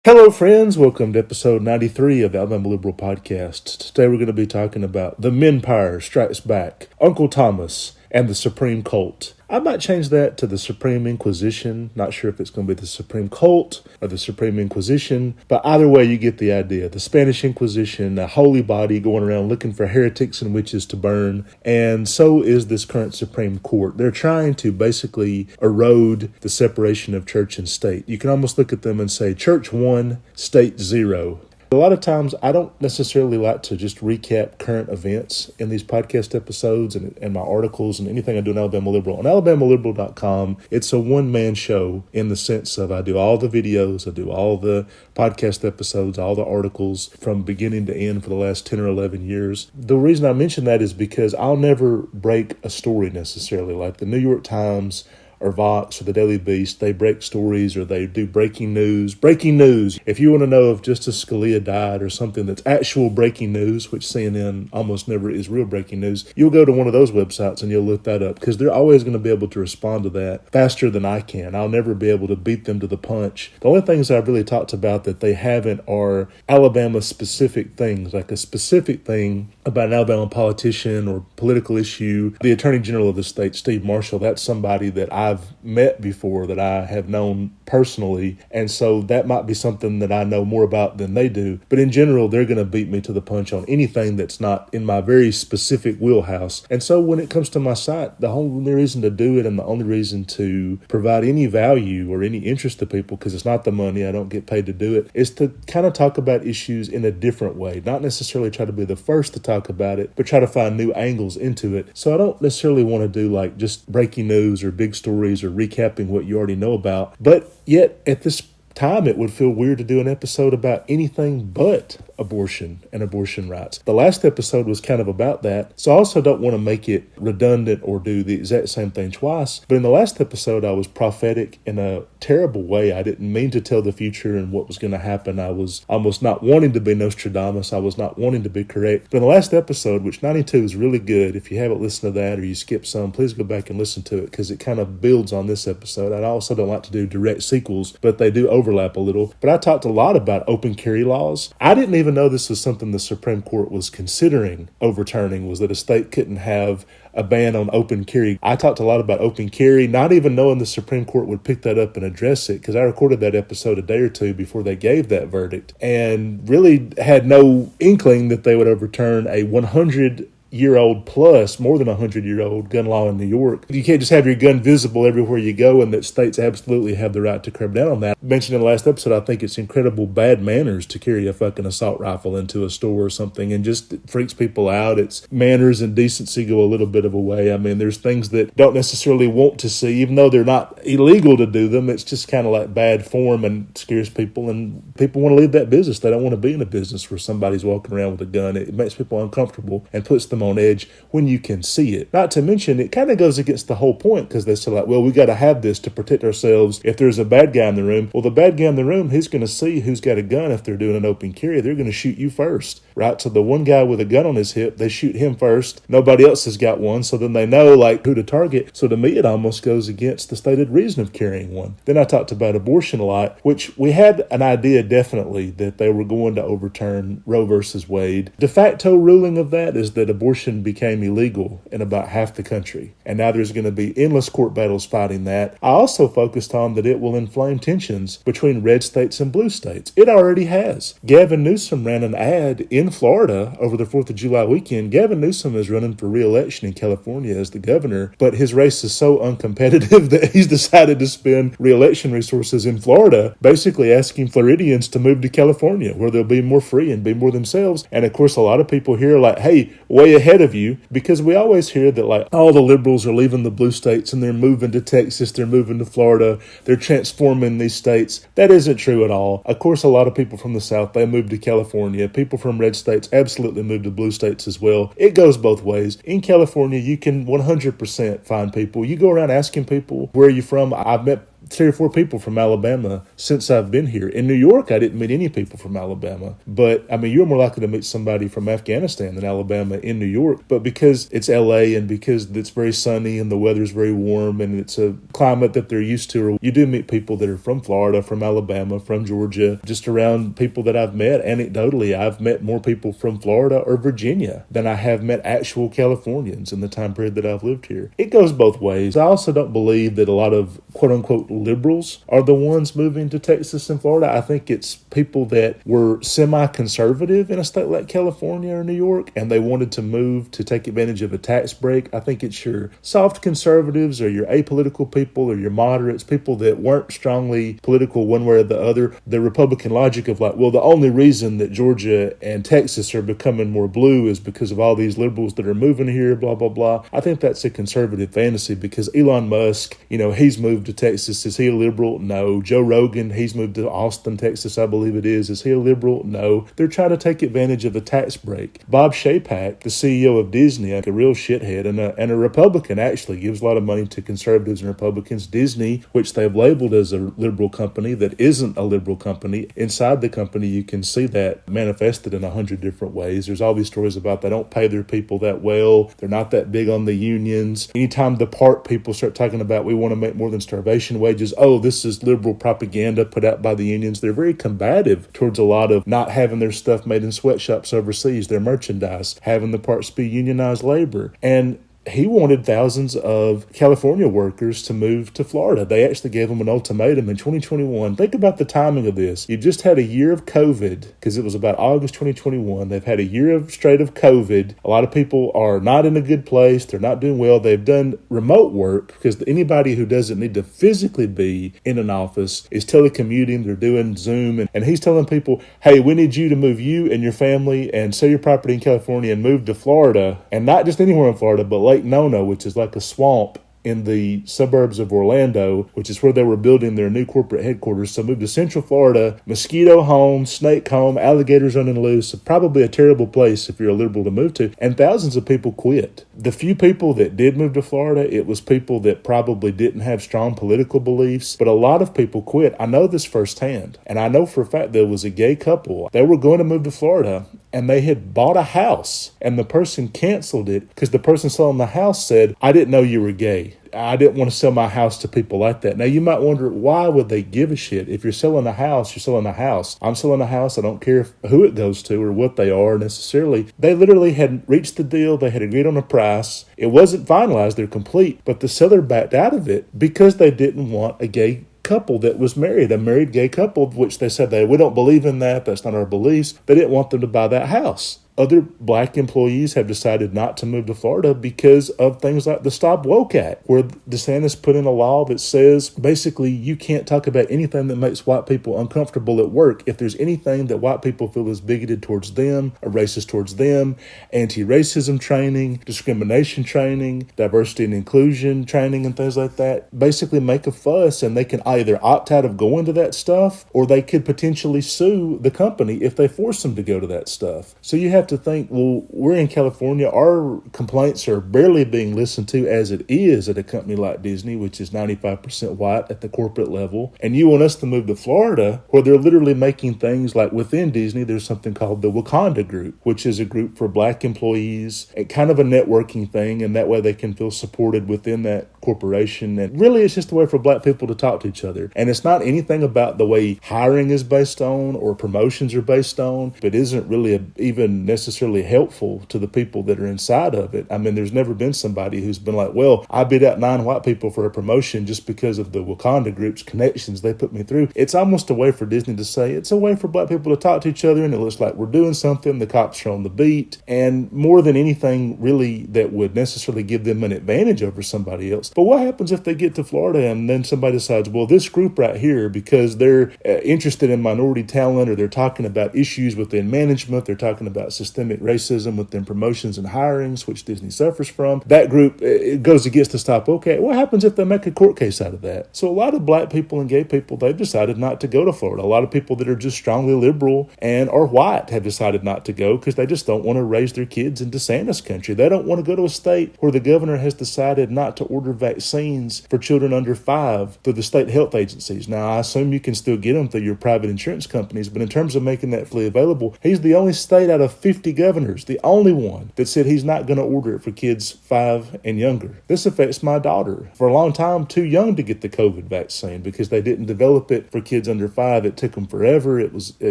Hello, friends. Welcome to episode 93 of the Alabama Liberal Podcast. Today we're going to be talking about the Menpire Strikes Back, Uncle Thomas, and the Supreme Cult. I might change that to the Supreme Inquisition. Not sure if it's going to be the Supreme Cult or the Supreme Inquisition, but either way, you get the idea. The Spanish Inquisition, a holy body going around looking for heretics and witches to burn, and so is this current Supreme Court. They're trying to basically erode the separation of church and state. You can almost look at them and say, church 1, state 0. A lot of times, I don't necessarily like to just recap current events in these podcast episodes and my articles and anything I do in Alabama Liberal. On alabamaliberal.com, it's a one-man show in the sense of I do all the videos, I do all the podcast episodes, all the articles from beginning to end for the last 10 or 11 years. The reason I mention that is because I'll never break a story necessarily. Like the New York Times or Vox or the Daily Beast, they break stories or they do breaking news. Breaking news. If you want to know if Justice Scalia died or something that's actual breaking news, which CNN almost never is real breaking news, you'll go to one of those websites and you'll look that up because they're always going to be able to respond to that faster than I can. I'll never be able to beat them to the punch. The only things I've really talked about that they haven't are Alabama-specific things, like a specific thing about an Alabama politician or political issue. The Attorney General of the state, Steve Marshall, that's somebody that I've met before, that I have known personally, and so that might be something that I know more about than they do. But in general, they're going to beat me to the punch on anything that's not in my very specific wheelhouse. And so when it comes to my site, the only reason to do it and the only reason to provide any value or any interest to people, because it's not the money, I don't get paid to do it, is to kind of talk about issues in a different way. Not necessarily try to be the first to talk about it, but try to find new angles into it. So I don't necessarily want to do like just breaking news or big stories or recapping what you already know about. But yet, at this time, it would feel weird to do an episode about anything but abortion and abortion rights. The last episode was kind of about that, so I also don't want to make it redundant or do the exact same thing twice. But in the last episode, I was prophetic in a terrible way. I didn't mean to tell the future and what was going to happen. I was almost not wanting to be Nostradamus. I was not wanting to be correct. But in the last episode, which 92 is really good, if you haven't listened to that or you skip some, please go back and listen to it because it kind of builds on this episode. I also don't like to do direct sequels, but they do overlap a little. But I talked a lot about open carry laws. I didn't even know this was something the Supreme Court was considering overturning, was that a state couldn't have a ban on open carry. I talked a lot about open carry, not even knowing the Supreme Court would pick that up and address it, because I recorded that episode a day or two before they gave that verdict and really had no inkling that they would overturn a 100-year-old plus, more than 100-year-old gun law in New York. You can't just have your gun visible everywhere you go, and that states absolutely have the right to curb down on that. I mentioned in the last episode, I think it's incredible bad manners to carry a fucking assault rifle into a store or something, and just it freaks people out. It's manners and decency go a little bit of a way. I mean, there's things that don't necessarily want to see, even though they're not illegal to do them. It's just kind of like bad form and scares people, and people want to leave that business. They don't want to be in a business where somebody's walking around with a gun. It makes people uncomfortable and puts them on edge when you can see it. Not to mention, it kind of goes against the whole point, because they say like, well, we got to have this to protect ourselves if there's a bad guy in the room. Well, the bad guy in the room, he's going to see who's got a gun. If they're doing an open carry, they're going to shoot you first, right? So the one guy with a gun on his hip, they shoot him first. Nobody else has got one, so then they know like who to target. So to me, it almost goes against the stated reason of carrying one. Then I talked about abortion a lot, which we had an idea definitely that they were going to overturn Roe versus Wade. De facto ruling of that is that abortion became illegal in about half the country, and now there's going to be endless court battles fighting that. I also focused on that it will inflame tensions between red states and blue states. It already has. Gavin Newsom ran an ad in Florida over the 4th of July weekend. Gavin Newsom is running for re-election in California as the governor, but his race is so uncompetitive that he's decided to spend re-election resources in Florida, basically asking Floridians to move to California, where they'll be more free and be more themselves. And of course, a lot of people here are like, hey, way ahead of you, because we always hear that like all the liberals are leaving the blue states and they're moving to Texas, they're moving to Florida, they're transforming these states. That isn't true at all. Of course, a lot of people from the South, they move to California. People from red states absolutely move to blue states as well. It goes both ways. In California, you can 100% find people. You go around asking people, where are you from? I've met 3 or 4 people from Alabama since I've been here. In New York, I didn't meet any people from Alabama. But, I mean, you're more likely to meet somebody from Afghanistan than Alabama in New York. But because it's LA and because it's very sunny and the weather's very warm and it's a climate that they're used to, you do meet people that are from Florida, from Alabama, from Georgia, just around people that I've met. Anecdotally, I've met more people from Florida or Virginia than I have met actual Californians in the time period that I've lived here. It goes both ways. I also don't believe that a lot of quote-unquote liberals are the ones moving to Texas and Florida. I think it's people that were semi-conservative in a state like California or New York, and they wanted to move to take advantage of a tax break. I think it's your soft conservatives or your apolitical people or your moderates, people that weren't strongly political one way or the other. The Republican logic of like, well, the only reason that Georgia and Texas are becoming more blue is because of all these liberals that are moving here, blah, blah, blah. I think that's a conservative fantasy because Elon Musk, he's moved to Texas. Is he a liberal? No. Joe Rogan, he's moved to Austin, Texas, I believe it is. Is he a liberal? No. They're trying to take advantage of a tax break. Bob Chapek, the CEO of Disney, like a real shithead and a Republican, actually gives a lot of money to conservatives and Republicans. Disney, which they've labeled as a liberal company that isn't a liberal company. Inside the company, you can see that manifested in 100 different ways. There's all these stories about they don't pay their people that well. They're not that big on the unions. Anytime the part people start talking about we want to make more than starvation wages, oh, this is liberal propaganda put out by the unions. They're very combative towards a lot of not having their stuff made in sweatshops overseas, their merchandise, having the parts be unionized labor. And he wanted thousands of California workers to move to Florida. They actually gave them an ultimatum in 2021. Think about the timing of this. You just had a year of COVID because it was about August 2021. They've had a year straight of COVID. A lot of people are not in a good place. They're not doing well. They've done remote work because anybody who doesn't need to physically be in an office is telecommuting. They're doing Zoom. And he's telling people, hey, we need you to move you and your family and sell your property in California and move to Florida. And not just anywhere in Florida, but Lake Nona, which is like a swamp in the suburbs of Orlando, which is where they were building their new corporate headquarters. So moved to Central Florida, mosquito home, snake home, alligators running loose, probably a terrible place if you're a liberal to move to. And thousands of people quit. The few people that did move to Florida, it was people that probably didn't have strong political beliefs, but a lot of people quit. I know this firsthand. And I know for a fact there was a gay couple. They were going to move to Florida and they had bought a house and the person canceled it because the person selling the house said, I didn't know you were gay. I didn't want to sell my house to people like that. Now, you might wonder, why would they give a shit? If you're selling a house, you're selling a house. I'm selling a house. I don't care who it goes to or what they are necessarily. They literally had reached the deal. They had agreed on a price. It wasn't finalized. They're complete. But the seller backed out of it because they didn't want a gay couple that was married, a married gay couple, which they said we don't believe in that. That's not our beliefs. They didn't want them to buy that house. Other black employees have decided not to move to Florida because of things like the Stop Woke Act, where DeSantis put in a law that says basically you can't talk about anything that makes white people uncomfortable at work. If there's anything that white people feel is bigoted towards them or racist towards them, anti-racism training, discrimination training, diversity and inclusion training and things like that, basically make a fuss, and they can either opt out of going to that stuff or they could potentially sue the company if they force them to go to that stuff. So you have to think, well, we're in California. Our complaints are barely being listened to as it is at a company like Disney, which is 95% white at the corporate level. And you want us to move to Florida, where they're literally making things like within Disney, there's something called the Wakanda Group, which is a group for black employees and kind of a networking thing. And that way they can feel supported within that corporation. And really, it's just a way for black people to talk to each other. And it's not anything about the way hiring is based on or promotions are based on, but isn't really even necessarily helpful to the people that are inside of it. I mean, there's never been somebody who's been like, well, I beat out 9 white people for a promotion just because of the Wakanda Group's connections they put me through. It's almost a way for Disney to say it's a way for black people to talk to each other, and it looks like we're doing something. The cops are on the beat, and more than anything really that would necessarily give them an advantage over somebody else. But what happens if they get to Florida and then somebody decides, well, this group right here, because they're interested in minority talent, or they're talking about issues within management, they're talking about systemic racism within promotions and hirings, which Disney suffers from, that group it goes against the Stop Woke Act. What happens if they make a court case out of that? So a lot of black people and gay people, they've decided not to go to Florida. A lot of people that are just strongly liberal and are white have decided not to go because they just don't want to raise their kids in DeSantis country. They don't want to go to a state where the governor has decided not to order vaccines for children under 5 through the state health agencies. Now, I assume you can still get them through your private insurance companies, but in terms of making that fully available, he's the only state out of 50 governors, the only one that said he's not going to order it for kids 5 and younger. This affects my daughter. For a long time, too young to get the COVID vaccine because they didn't develop it for kids under 5. It took them forever. It was a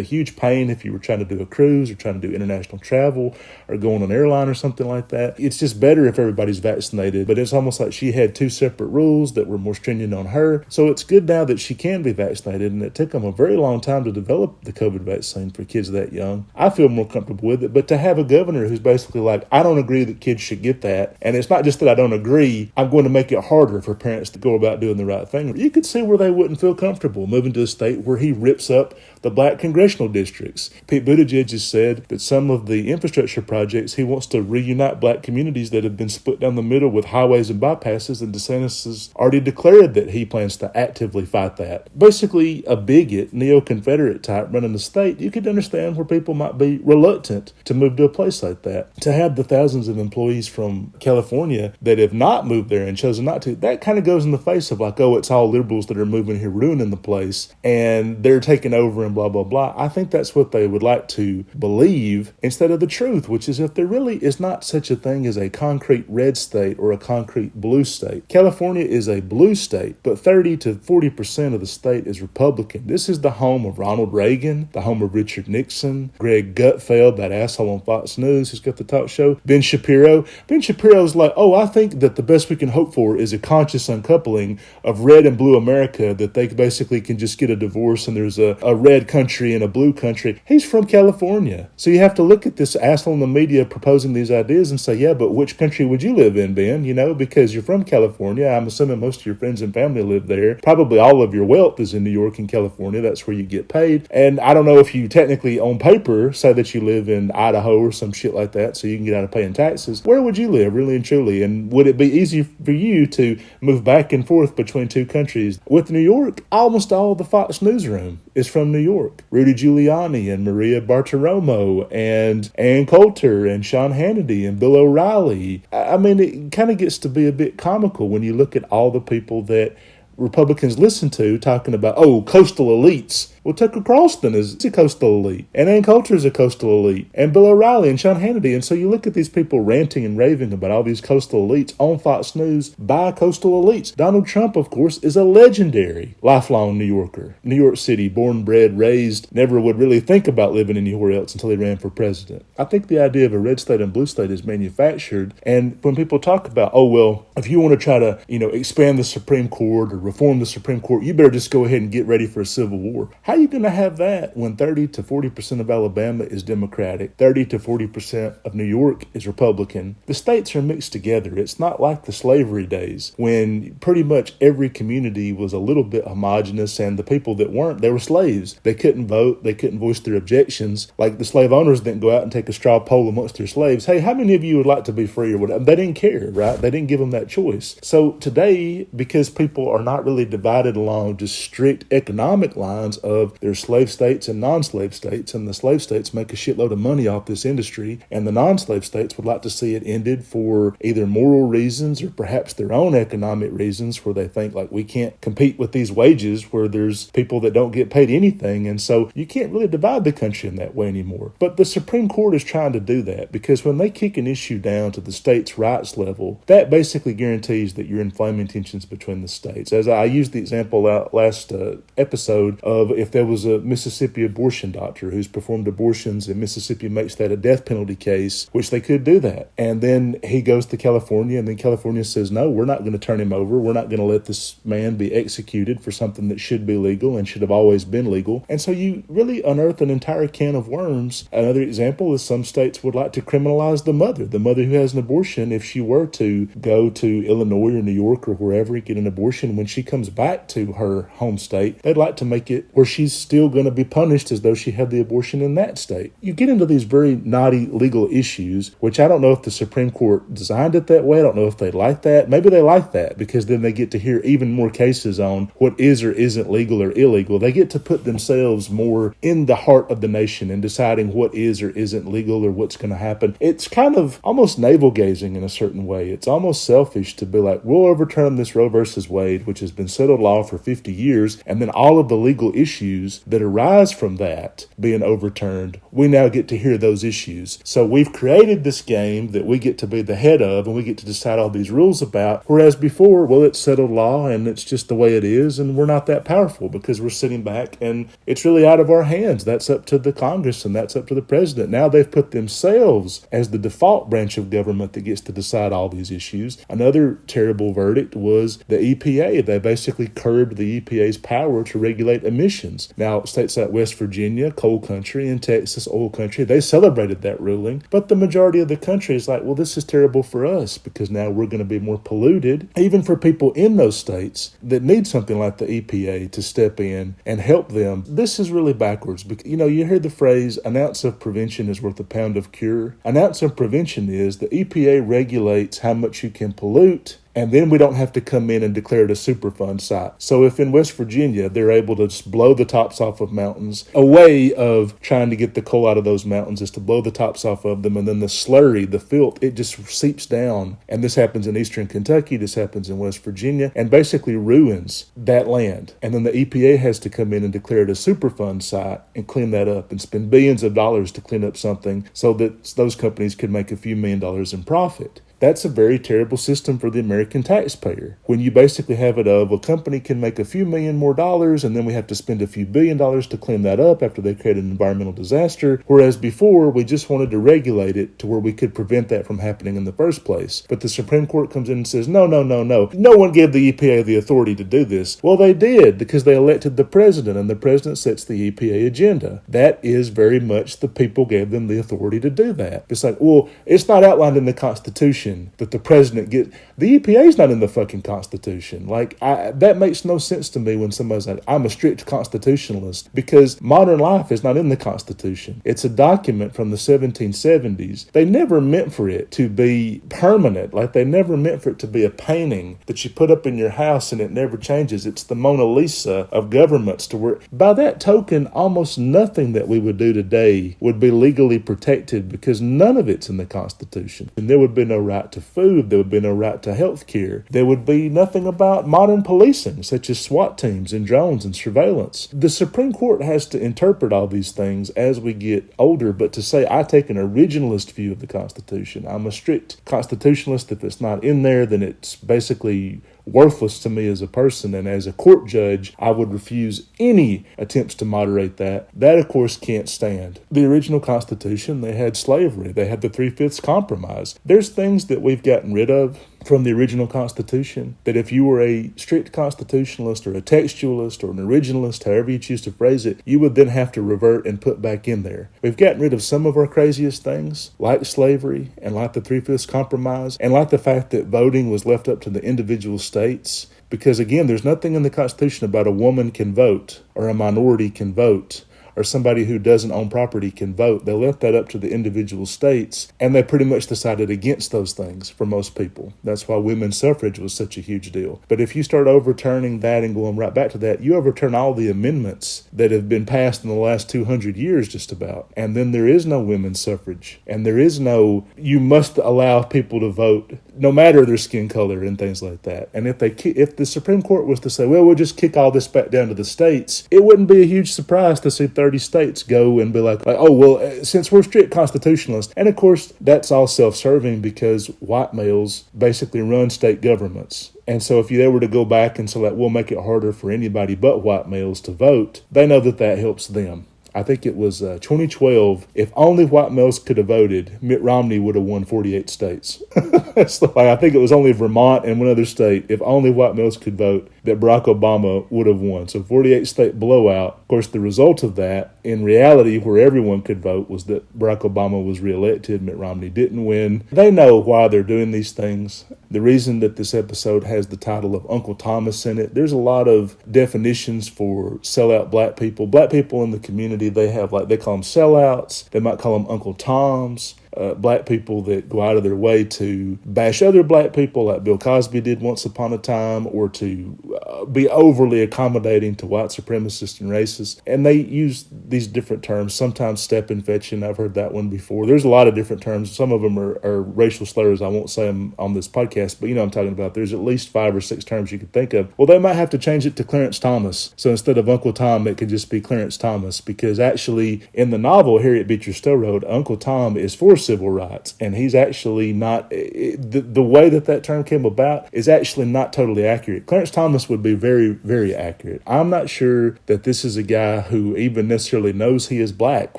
huge pain if you were trying to do a cruise or trying to do international travel or go on an airline or something like that. It's just better if everybody's vaccinated, but it's almost like she had 2 separate rules that were more stringent on her. So it's good now that she can be vaccinated, and it took them a very long time to develop the COVID vaccine for kids that young. I feel more comfortable with it, but to have a governor who's basically like, I don't agree that kids should get that, and it's not just that I don't agree, I'm going to make it harder for parents to go about doing the right thing. You could see where they wouldn't feel comfortable moving to a state where he rips up the black congressional districts. Pete Buttigieg has said that some of the infrastructure projects, he wants to reunite black communities that have been split down the middle with highways and bypasses, and DeSantis has already declared that he plans to actively fight that. Basically, a bigot, neo-Confederate type running the state, you could understand where people might be reluctant to move to a place like that. To have the thousands of employees from California that have not moved there and chosen not to, that kind of goes in the face of like, oh, it's all liberals that are moving here ruining the place, and they're taking over and blah, blah, blah. I think that's what they would like to believe instead of the truth, which is if there really is not such a thing as a concrete red state or a concrete blue state. California is a blue state, but 30 to 40% of the state is Republican. This is the home of Ronald Reagan, the home of Richard Nixon, Greg Gutfeld, that asshole on Fox News who's got the talk show, Ben Shapiro. Ben Shapiro's like, oh, I think that the best we can hope for is a conscious uncoupling of red and blue America, that they basically can just get a divorce and there's a red country and a blue country. He's from California. So you have to look at this asshole in the media proposing these ideas and say, yeah, but which country would you live in, Ben? You know, because you're from California. I'm assuming most of your friends and family live there. Probably all of your wealth is in New York and California. That's where you get paid. And I don't know if you technically on paper say that you live in Idaho or some shit like that so you can get out of paying taxes. Where would you live, really and truly? And would it be easy for you to move back and forth between two countries? With New York, almost all the Fox newsroom is from New York. Rudy Giuliani and Maria Bartiromo and Ann Coulter and Sean Hannity and Bill O'Reilly. I mean, it kind of gets to be a bit comical when you look at all the people that Republicans listen to talking about, oh, coastal elites. Well, Tucker Carlson is a coastal elite, and Ann Coulter is a coastal elite, and Bill O'Reilly and Sean Hannity. And so you look at these people ranting and raving about all these coastal elites on Fox News by coastal elites. Donald Trump, of course, is a legendary lifelong New Yorker. New York City, born, bred, raised, never would really think about living anywhere else until he ran for president. I think the idea of a red state and blue state is manufactured. And when people talk about, oh, well, if you want to try to, expand the Supreme Court or reform the Supreme Court, you better just go ahead and get ready for a civil war. How are you going to have that when 30 to 40% of Alabama is Democratic, 30 to 40% of New York is Republican? The states are mixed together. It's not like the slavery days when pretty much every community was a little bit homogenous, and the people that weren't, they were slaves. They couldn't vote. They couldn't voice their objections. Like the slave owners didn't go out and take a straw poll amongst their slaves. Hey, how many of you would like to be free or whatever? They didn't care, right? They didn't give them that choice. So today, because people are not really divided along just strict economic lines of there's slave states and non-slave states, and the slave states make a shitload of money off this industry, and the non-slave states would like to see it ended for either moral reasons or perhaps their own economic reasons, where they think like we can't compete with these wages where there's people that don't get paid anything, and so you can't really divide the country in that way anymore. But the Supreme Court is trying to do that, because when they kick an issue down to the states' rights level, that basically guarantees that you're inflaming tensions between the states. As I used the example last episode of if there was a Mississippi abortion doctor who's performed abortions and Mississippi makes that a death penalty case, which they could do that. And then he goes to California, and then California says, no, we're not going to turn him over. We're not going to let this man be executed for something that should be legal and should have always been legal. And so you really unearth an entire can of worms. Another example is some states would like to criminalize the mother who has an abortion. If she were to go to Illinois or New York or wherever and get an abortion, when she comes back to her home state, they'd like to make it where she she's still going to be punished as though she had the abortion in that state. You get into these very knotty legal issues, which I don't know if the Supreme Court designed it that way. I don't know if they like that. Maybe they like that because then they get to hear even more cases on what is or isn't legal or illegal. They get to put themselves more in the heart of the nation and deciding what is or isn't legal or what's going to happen. It's kind of almost navel-gazing in a certain way. It's almost selfish to be like, we'll overturn this Roe versus Wade, which has been settled law for 50 years, and then all of the legal issues that arise from that being overturned, we now get to hear those issues. So we've created this game that we get to be the head of, and we get to decide all these rules about, whereas before, well, it's settled law, and it's just the way it is, and we're not that powerful because we're sitting back, and it's really out of our hands. That's up to the Congress, and that's up to the president. Now they've put themselves as the default branch of government that gets to decide all these issues. Another terrible verdict was the EPA. They basically curbed the EPA's power to regulate emissions. Now, states like West Virginia, coal country, and Texas, oil country, they celebrated that ruling, but the majority of the country is like, well, this is terrible for us because now we're going to be more polluted. Even for people in those states that need something like the EPA to step in and help them, this is really backwards. Because, you hear the phrase, an ounce of prevention is worth a pound of cure. An ounce of prevention is the EPA regulates how much you can pollute, and then we don't have to come in and declare it a Superfund site. So if in West Virginia, they're able to just blow the tops off of mountains, a way of trying to get the coal out of those mountains is to blow the tops off of them, and then the slurry, the filth, it just seeps down. And this happens in eastern Kentucky, this happens in West Virginia, and basically ruins that land. And then the EPA has to come in and declare it a Superfund site and clean that up and spend billions of dollars to clean up something so that those companies could make a few $1 million in profit. That's a very terrible system for the American taxpayer. When you basically have it of a company can make a few million more dollars and then we have to spend a few $1 billion to clean that up after they create an environmental disaster. Whereas before, we just wanted to regulate it to where we could prevent that from happening in the first place. But the Supreme Court comes in and says, no. No one gave the EPA the authority to do this. Well, they did because they elected the president and the president sets the EPA agenda. That is very much the people gave them the authority to do that. It's like, well, it's not outlined in the Constitution that the president get. The EPA is not in the fucking Constitution. That makes no sense to me when somebody's like, I'm a strict constitutionalist, because modern life is not in the Constitution. It's a document from the 1770s. They never meant for it to be permanent. They never meant for it to be a painting that you put up in your house and it never changes. It's the Mona Lisa of governments, to where by that token, almost nothing that we would do today would be legally protected because none of it's in the Constitution. And there would be no right to food, there would be no right to health care. There would be nothing about modern policing, such as SWAT teams and drones and surveillance. The Supreme Court has to interpret all these things as we get older, but to say I take an originalist view of the Constitution, I'm a strict constitutionalist, if it's not in there, then it's basically worthless to me as a person, and as a court judge, I would refuse any attempts to moderate that. That, of course, can't stand. The original Constitution, they had slavery. They had the 3/5 compromise. There's things that we've gotten rid of from the original Constitution that if you were a strict constitutionalist or a textualist or an originalist, however you choose to phrase it, you would then have to revert and put back in there. We've gotten rid of some of our craziest things, like slavery and like the 3/5 compromise, and like the fact that voting was left up to the individual states. Because again, there's nothing in the Constitution about a woman can vote or a minority can vote or somebody who doesn't own property can vote. They left that up to the individual states, and they pretty much decided against those things for most people. That's why women's suffrage was such a huge deal. But if you start overturning that and going right back to that, you overturn all the amendments that have been passed in the last 200 years just about. And then there is no women's suffrage. And there is no, you must allow people to vote no matter their skin color and things like that. And if the Supreme Court was to say, well, we'll just kick all this back down to the states, it wouldn't be a huge surprise to see 30 states go and be like, oh, well, since we're strict constitutionalists. And of course, that's all self-serving because white males basically run state governments. And so if they were to go back and say, we'll make it harder for anybody but white males to vote, they know that that helps them. I think it was 2012. If only white males could have voted, Mitt Romney would have won 48 states. I think it was only Vermont and one other state. If only white males could vote, that Barack Obama would have won. So 48 state blowout. Of course, the result of that, in reality, where everyone could vote, was that Barack Obama was reelected. Mitt Romney didn't win. They know why they're doing these things. The reason that this episode has the title of Uncle Thomas in it, there's a lot of definitions for sellout black people. Black people in the community, they have they call them sellouts. They might call them Uncle Toms. Black people that go out of their way to bash other black people like Bill Cosby did once upon a time, or to be overly accommodating to white supremacists and racists. And they use these different terms, sometimes step and fetching. I've heard that one before. There's a lot of different terms. Some of them are racial slurs. I won't say them on this podcast, but you know what I'm talking about. There's at least 5 or 6 terms you could think of. Well, they might have to change it to Clarence Thomas. So instead of Uncle Tom, it could just be Clarence Thomas, because actually in the novel Harriet Beecher Stowe wrote, Uncle Tom is for civil rights, and he's actually not, the way that term came about is actually not totally accurate. Clarence Thomas would be very, very accurate. I'm not sure that this is a guy who even necessarily knows he is black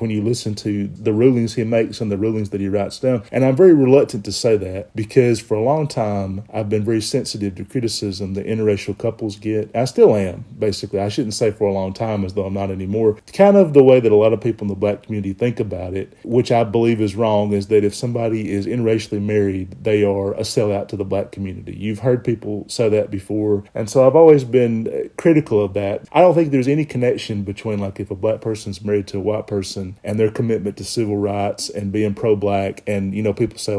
when you listen to the rulings he makes and the rulings that he writes down. And I'm very reluctant to say that, because for a long time I've been very sensitive to criticism that interracial couples get. I still am, basically. I shouldn't say for a long time, as though I'm not anymore. Kind of the way that a lot of people in the black community think about it, which I believe is wrong, is that if somebody is interracially married, they are a sellout to the black community. You've heard people say that before. And so I've always been critical of that. I don't think there's any connection between if a black person's married to a white person and their commitment to civil rights and being pro-black, and people say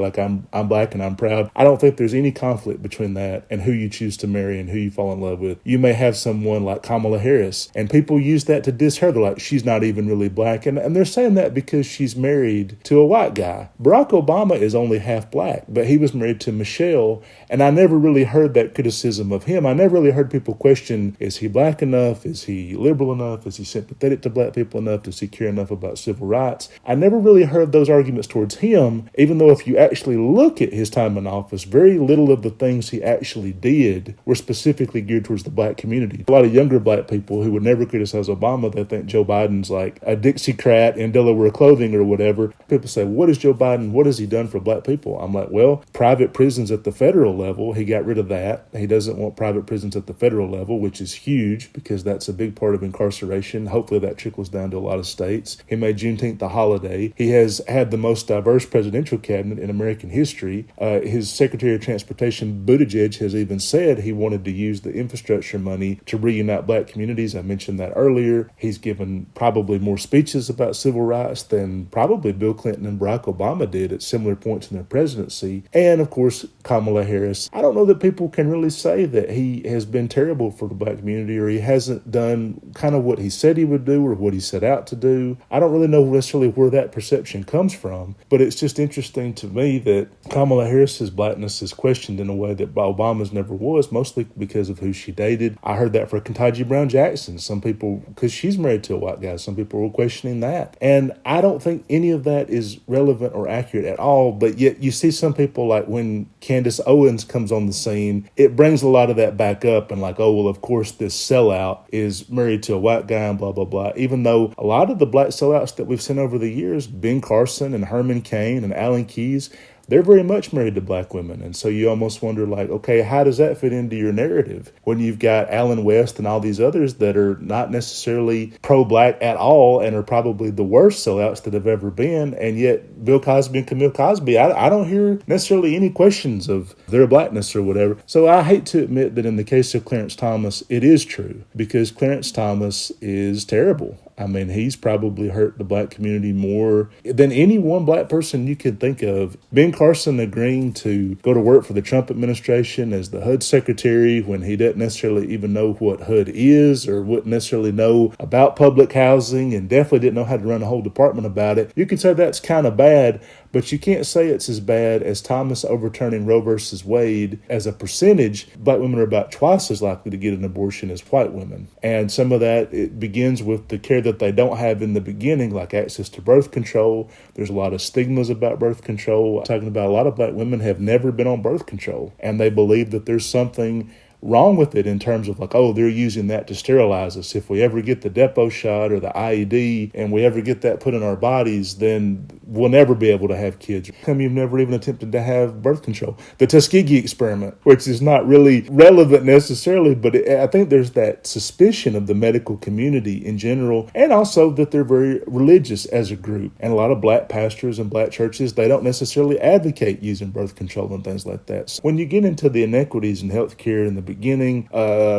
I'm black and I'm proud. I don't think there's any conflict between that and who you choose to marry and who you fall in love with. You may have someone like Kamala Harris, and people use that to diss her. They're like, she's not even really black. And they're saying that because she's married to a white guy. Barack Obama is only half black, but he was married to Michelle, and I never really heard that criticism of him. I never really heard people question, is he black enough? Is he liberal enough? Is he sympathetic to black people enough? Does he care enough about civil rights? I never really heard those arguments towards him, even though if you actually look at his time in office, very little of the things he actually did were specifically geared towards the black community. A lot of younger black people who would never criticize Obama, they think Joe Biden's like a Dixiecrat in Delaware clothing or whatever. People say, what is Joe Biden? What has he done for black people? I'm like, well, private prisons at the federal level, he got rid of that. He doesn't want private prisons at the federal level, which is huge because that's a big part of incarceration. Hopefully that trickles down to a lot of states. He made Juneteenth a holiday. He has had the most diverse presidential cabinet in American history. His Secretary of Transportation, Buttigieg, has even said he wanted to use the infrastructure money to reunite black communities. I mentioned that earlier. He's given probably more speeches about civil rights than probably Bill Clinton and Barack Obama did at similar points in their presidency. And of course, Kamala Harris. I don't know that people can really say that he has been terrible for the black community, or he hasn't done kind of what he said he would do or what he set out to do. I don't really know necessarily where that perception comes from, but it's just interesting to me that Kamala Harris's blackness is questioned in a way that Obama's never was, mostly because of who she dated. I heard that for Ketanji Brown Jackson. Some people, because she's married to a white guy, some people were questioning that. And I don't think any of that is relevant or accurate at all, but yet you see some people, like when Candace Owens comes on the scene, it brings a lot of that back up and like, oh, well, of course, this sellout is married to a white guy and blah, blah, blah. Even though a lot of the black sellouts that we've seen over the years, Ben Carson and Herman Cain and Alan Keyes, they're very much married to black women. And so you almost wonder, like, okay, how does that fit into your narrative when you've got Alan West and all these others that are not necessarily pro-black at all and are probably the worst sellouts that have ever been? And yet Bill Cosby and Camille Cosby, I don't hear necessarily any questions of their blackness or whatever. So I hate to admit that in the case of Clarence Thomas, it is true, because Clarence Thomas is terrible. I mean, he's probably hurt the black community more than any one black person you could think of. Ben Carson agreeing to go to work for the Trump administration as the HUD secretary when he doesn't necessarily even know what HUD is or wouldn't necessarily know about public housing and definitely didn't know how to run a whole department about it. You could say that's kind of bad, but you can't say it's as bad as Thomas overturning Roe versus Wade. As a percentage, black women are about twice as likely to get an abortion as white women. And some of that, it begins with the care that they don't have in the beginning, like access to birth control. There's a lot of stigmas about birth control. I'm talking about a lot of black women have never been on birth control, and they believe that there's something wrong with it in terms of like, oh, they're using that to sterilize us. If we ever get the depot shot or the IED and we ever get that put in our bodies, then will never be able to have kids. How come you've never even attempted to have birth control? The Tuskegee experiment, which is not really relevant necessarily, but I think there's that suspicion of the medical community in general, and also that they're very religious as a group. And a lot of black pastors and black churches, they don't necessarily advocate using birth control and things like that. So when you get into the inequities in healthcare in the beginning,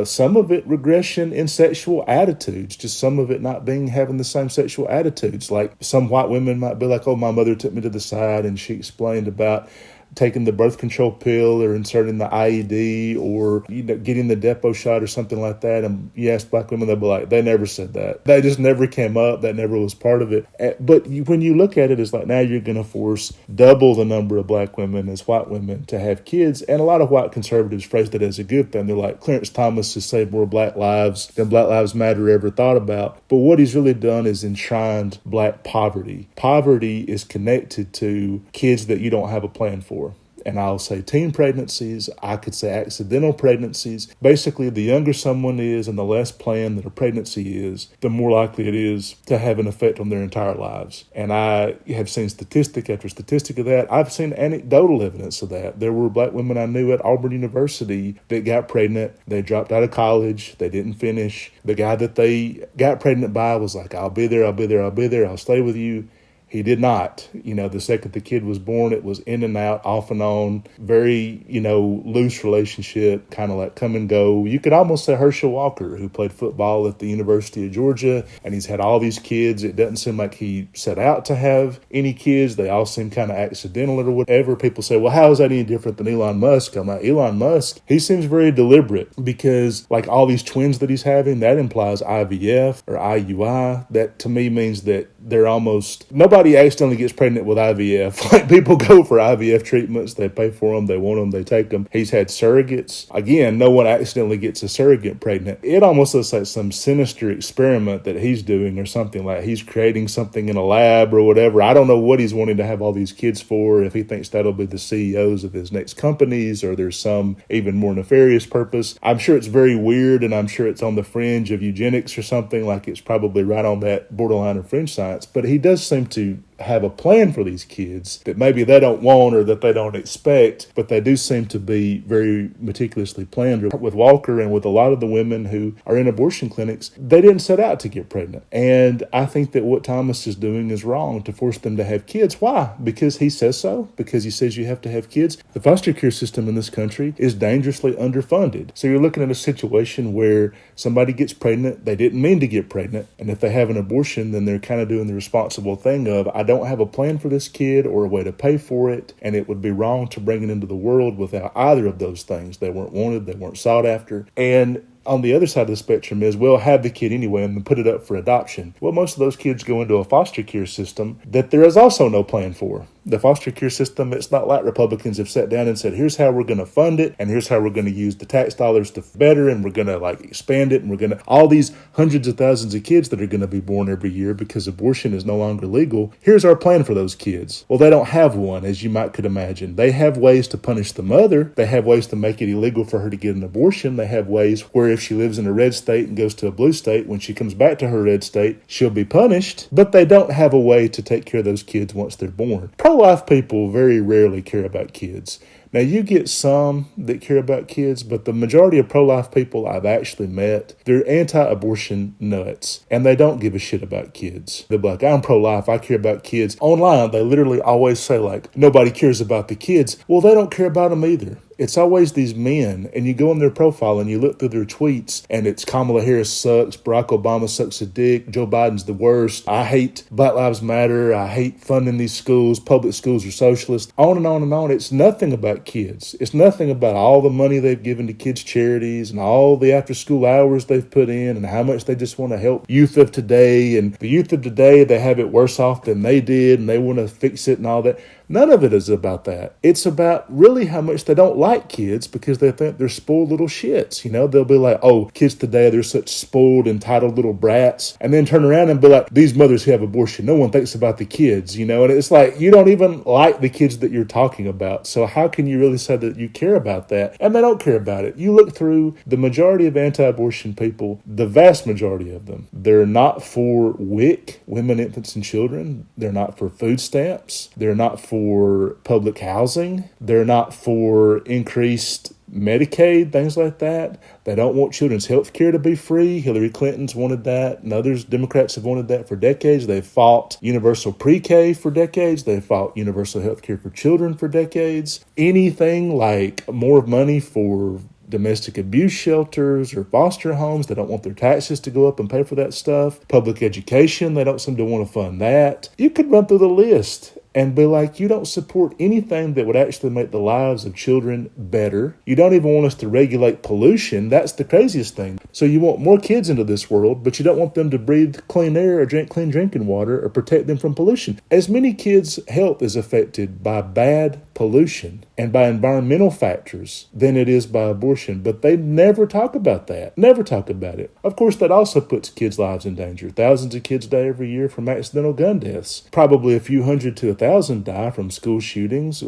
some of it regression in sexual attitudes, just some of it not having the same sexual attitudes. Like some white women might be like, oh, my mother took me to the side and she explained about taking the birth control pill or inserting the IED or getting the depot shot or something like that. And you ask black women, they'll be like, they never said that. That just never came up. That never was part of it. But when you look at it, it's like now you're going to force double the number of black women as white women to have kids. And a lot of white conservatives phrased it as a good thing. They're like, Clarence Thomas has saved more black lives than Black Lives Matter ever thought about. But what he's really done is enshrined black poverty. Poverty is connected to kids that you don't have a plan for. And I'll say teen pregnancies, I could say accidental pregnancies. Basically, the younger someone is and the less planned that a pregnancy is, the more likely it is to have an effect on their entire lives. And I have seen statistic after statistic of that. I've seen anecdotal evidence of that. There were black women I knew at Auburn University that got pregnant. They dropped out of college. They didn't finish. The guy that they got pregnant by was like, I'll be there, I'll stay with you. He did not. The second the kid was born, it was in and out, off and on, very, loose relationship, kind of like come and go. You could almost say Herschel Walker, who played football at the University of Georgia, and he's had all these kids. It doesn't seem like he set out to have any kids. They all seem kind of accidental or whatever. People say, well, how is that any different than Elon Musk? I'm like, Elon Musk, he seems very deliberate because like all these twins that he's having, that implies IVF or IUI. That to me means that they're almost, nobody accidentally gets pregnant with IVF. Like people go for IVF treatments, they pay for them, they want them, they take them. He's had surrogates. Again, no one accidentally gets a surrogate pregnant. It almost looks like some sinister experiment that he's doing or something, like he's creating something in a lab or whatever. I don't know what he's wanting to have all these kids for, if he thinks that'll be the CEOs of his next companies or there's some even more nefarious purpose. I'm sure it's very weird and I'm sure it's on the fringe of eugenics or something, like it's probably right on that borderline of fringe science. But he does seem to have a plan for these kids that maybe they don't want or that they don't expect, but they do seem to be very meticulously planned. With Walker and with a lot of the women who are in abortion clinics, they didn't set out to get pregnant. And I think that what Thomas is doing is wrong to force them to have kids. Why? Because he says so? Because he says you have to have kids? The foster care system in this country is dangerously underfunded. So you're looking at a situation where somebody gets pregnant, they didn't mean to get pregnant, and if they have an abortion, then they're kind of doing the responsible thing of, I don't have a plan for this kid or a way to pay for it, and it would be wrong to bring it into the world without either of those things. They weren't wanted, they weren't sought after. And on the other side of the spectrum is, well, have the kid anyway and then put it up for adoption. Well, most of those kids go into a foster care system that there is also no plan for. The foster care system, it's not like Republicans have sat down and said, here's how we're going to fund it, and here's how we're going to use the tax dollars to better, and we're going to expand it, and we're going to, all these hundreds of thousands of kids that are going to be born every year because abortion is no longer legal. Here's our plan for those kids. Well, they don't have one, as you might could imagine. They have ways to punish the mother. They have ways to make it illegal for her to get an abortion. They have ways where if she lives in a red state and goes to a blue state, when she comes back to her red state, she'll be punished, but they don't have a way to take care of those kids once they're born. Pro-life people very rarely care about kids. Now, you get some that care about kids, but the majority of pro-life people I've actually met, they're anti-abortion nuts, and they don't give a shit about kids. They're like, I'm pro-life, I care about kids. Online, they literally always say, nobody cares about the kids. Well, they don't care about them either. It's always these men, and you go on their profile and you look through their tweets, and it's Kamala Harris sucks, Barack Obama sucks a dick, Joe Biden's the worst, I hate Black Lives Matter, I hate funding these schools, public schools are socialist, on and on and on. It's nothing about kids. It's nothing about all the money they've given to kids' charities and all the after-school hours they've put in and how much they just want to help youth of today. And the youth of today, they have it worse off than they did, and they want to fix it and all that. None of it is about that. It's about really how much they don't like kids because they think they're spoiled little shits. They'll be like, oh, kids today, they're such spoiled, entitled little brats. And then turn around and be like, these mothers who have abortion, no one thinks about the kids, And it's like, you don't even like the kids that you're talking about. So how can you you really say that you care about that? And they don't care about it. You look through the majority of anti-abortion people, the vast majority of them, they're not for WIC, women, infants, and children. They're not for food stamps. They're not for public housing. They're not for increased Medicaid, things like that. They don't want children's health care to be free. Hillary Clinton's wanted that, and others, Democrats, have wanted that for decades. They've fought universal pre-K for decades. They've fought universal health care for children for decades. Anything like more money for domestic abuse shelters or foster homes, they don't want their taxes to go up and pay for that stuff. Public education, they don't seem to want to fund that. You could run through the list and be like, you don't support anything that would actually make the lives of children better. You don't even want us to regulate pollution. That's the craziest thing. So you want more kids into this world, but you don't want them to breathe clean air or drink clean drinking water or protect them from pollution. As many kids' health is affected by bad pollution and by environmental factors than it is by abortion, but they never talk about that. Never talk about it. Of course, that also puts kids' lives in danger. Thousands of kids die every year from accidental gun deaths. Probably a few hundred to 1,000 die from school shootings,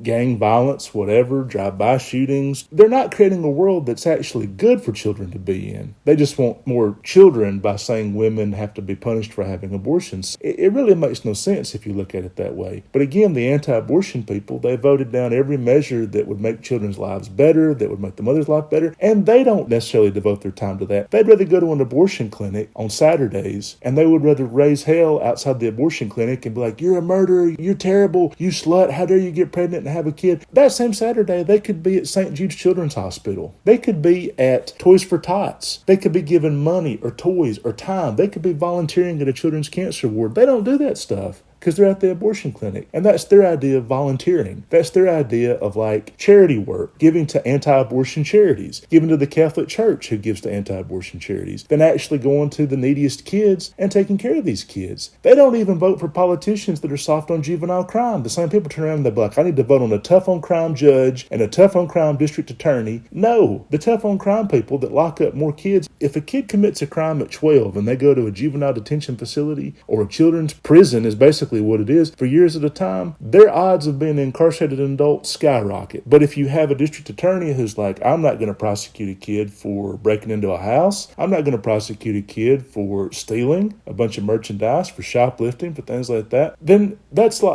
gang violence, whatever, drive-by shootings. They're not creating a world that's actually good for children to be in. They just want more children by saying women have to be punished for having abortions. It really makes no sense if you look at it that way. But again, the anti-abortion people, they voted down every measure that would make children's lives better, that would make the mother's life better, and they don't necessarily devote their time to that. They'd rather go to an abortion clinic on Saturdays, and they would rather raise hell outside the abortion clinic and be like, you're a murderer, you're terrible, you slut, how dare you get pregnant and have a kid. That same Saturday, they could be at St. Jude's Children's Hospital. They could be at Toys for Tots. They could be given money or toys or time. They could be volunteering at a children's cancer ward. They don't do that stuff because they're at the abortion clinic. And that's their idea of volunteering. That's their idea of like charity work, giving to anti-abortion charities, giving to the Catholic Church who gives to anti-abortion charities, then actually going to the neediest kids and taking care of these kids. They don't even vote for politicians that are soft on juvenile crime. The same people turn around and they're like, I need to vote on a tough on crime judge and a tough on crime district attorney. No, the tough on crime people that lock up more kids. If a kid commits a crime at 12 and they go to a juvenile detention facility or a children's prison is basically what it is for years at a time, their odds of being an incarcerated adult skyrocket. But if you have a district attorney who's like, I'm not going to prosecute a kid for breaking into a house, I'm not going to prosecute a kid for stealing a bunch of merchandise, for shoplifting, for things like that, then that's a